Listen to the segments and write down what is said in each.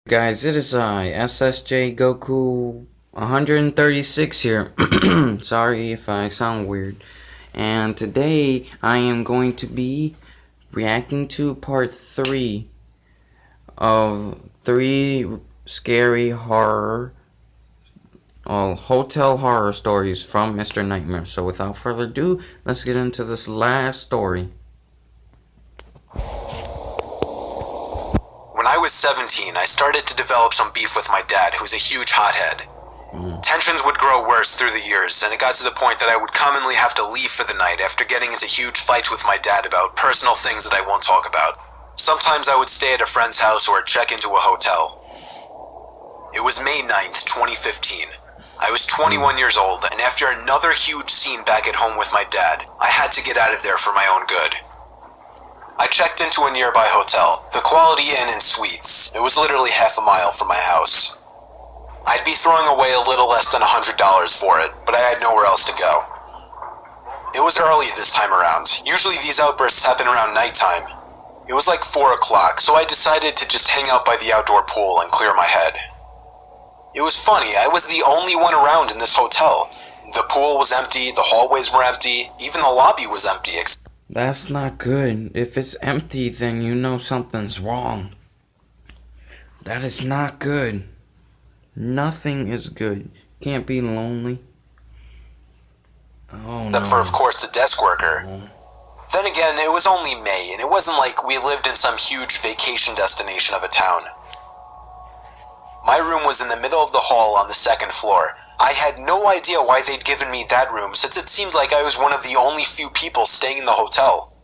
Guys, it is I, SSJ Goku 136 here. Sorry if I sound weird. And today I am going to be reacting to part 3 of 3 scary horror, hotel horror stories from Mr. Nightmare. So without further ado, let's get into this last story. When I was 17, I started to develop some beef with my dad, who's a huge hothead. Tensions would grow worse through the years, and it got to the point that I would commonly have to leave for the night after getting into huge fights with my dad about personal things that I won't talk about. Sometimes I would stay at a friend's house or check into a hotel. It was May 9th, 2015. I was 21 years old, and after another huge scene back at home with my dad, I had to get out of there for my own good. I checked into a nearby hotel, the Quality Inn and Suites. It was literally half a mile from my house. I'd be throwing away a little less than $100 for it, but I had nowhere else to go. It was early this time around. Usually these outbursts happen around nighttime. It was like 4 o'clock, so I decided to just hang out by the outdoor pool and clear my head. It was funny, I was the only one around in this hotel. The pool was empty, the hallways were empty, even the lobby was empty. That's not good. If it's empty, then you know something's wrong. That is not good. Nothing is good. Can't be lonely. Oh no. Except for, of course, the desk worker. Then again, it was only May, and it wasn't like we lived in some huge vacation destination of a town. My room was in the middle of the hall on the second floor. I had no idea why they'd given me that room, since it seemed like I was one of the only few people staying in the hotel.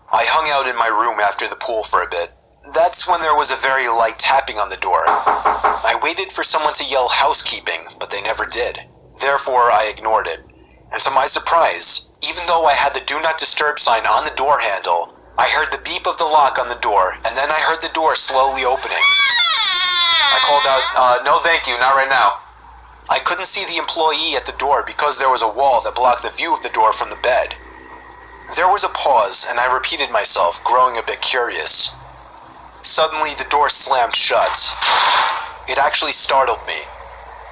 I hung out in my room after the pool for a bit. That's when there was a very light tapping on the door. I waited for someone to yell housekeeping, but they never did. Therefore, I ignored it. And to my surprise, even though I had the do not disturb sign on the door handle, I heard the beep of the lock on the door, and then I heard the door slowly opening. I called out, no thank you, not right now. I couldn't see the employee at the door because there was a wall that blocked the view of the door from the bed. There was a pause, and I repeated myself, growing a bit curious. Suddenly, the door slammed shut. It actually startled me.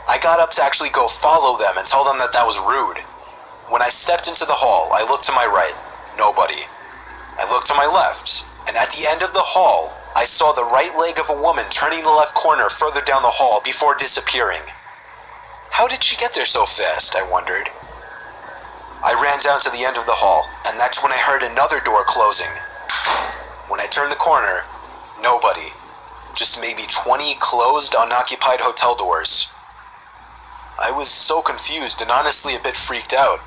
I got up to actually go follow them and tell them that that was rude. When I stepped into the hall, I looked to my right. Nobody. I looked to my left, and at the end of the hall, I saw the right leg of a woman turning the left corner further down the hall before disappearing. How did she get there so fast, I wondered. I ran down to the end of the hall, and that's when I heard another door closing. When I turned the corner, nobody. Just maybe 20 closed, unoccupied hotel doors. I was so confused and honestly a bit freaked out.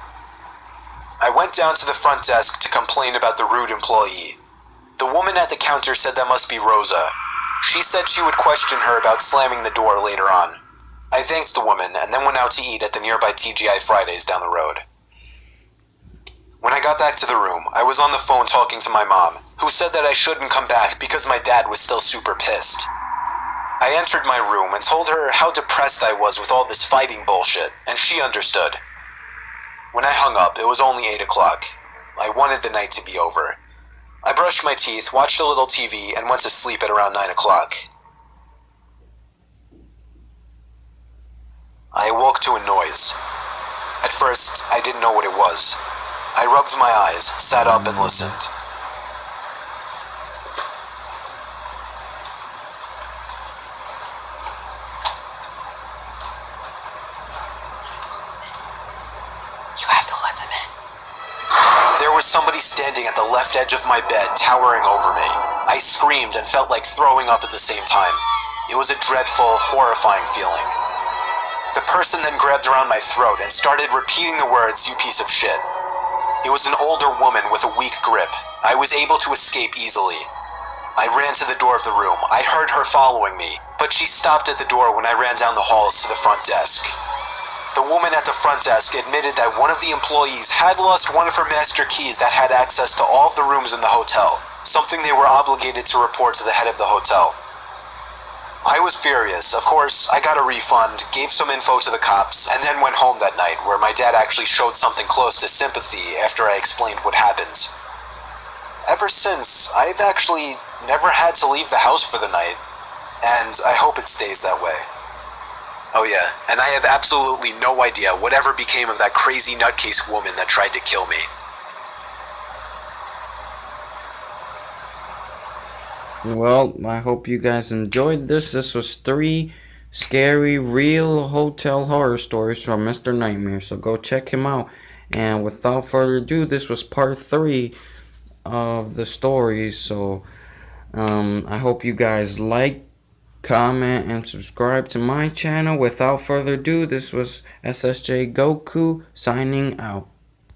I went down to the front desk to complain about the rude employee. The woman at the counter said that must be Rosa. She said she would question her about slamming the door later on. I thanked the woman and then went out to eat at the nearby TGI Fridays down the road. When I got back to the room, I was on the phone talking to my mom, who said that I shouldn't come back because my dad was still super pissed. I entered my room and told her how depressed I was with all this fighting bullshit, and she understood. When I hung up, it was only 8 o'clock. I wanted the night to be over. I brushed my teeth, watched a little TV, and went to sleep at around 9 o'clock. I awoke to a noise. At first, I didn't know what it was. I rubbed my eyes, sat up, and listened. You have to let them in. There was somebody standing at the left edge of my bed, towering over me. I screamed and felt like throwing up at the same time. It was a dreadful, horrifying feeling. The person then grabbed around my throat and started repeating the words, "You piece of shit." It was an older woman with a weak grip. I was able to escape easily. I ran to the door of the room. I heard her following me, but she stopped at the door when I ran down the halls to the front desk. The woman at the front desk admitted that one of the employees had lost one of her master keys that had access to all of the rooms in the hotel, something they were obligated to report to the head of the hotel. I was furious. Of course, I got a refund, gave some info to the cops, and then went home that night, where my dad actually showed something close to sympathy after I explained what happened. Ever since, I've actually never had to leave the house for the night. And I hope it stays that way. Oh yeah, and I have absolutely no idea whatever became of that crazy nutcase woman that tried to kill me. Well, I hope you guys enjoyed this. This was 3 scary real hotel horror stories from Mr. Nightmare. So go check him out. And without further ado, this was part 3 of the stories. So I hope you guys like, comment, and subscribe to my channel. Without further ado, this was SSJ Goku signing out.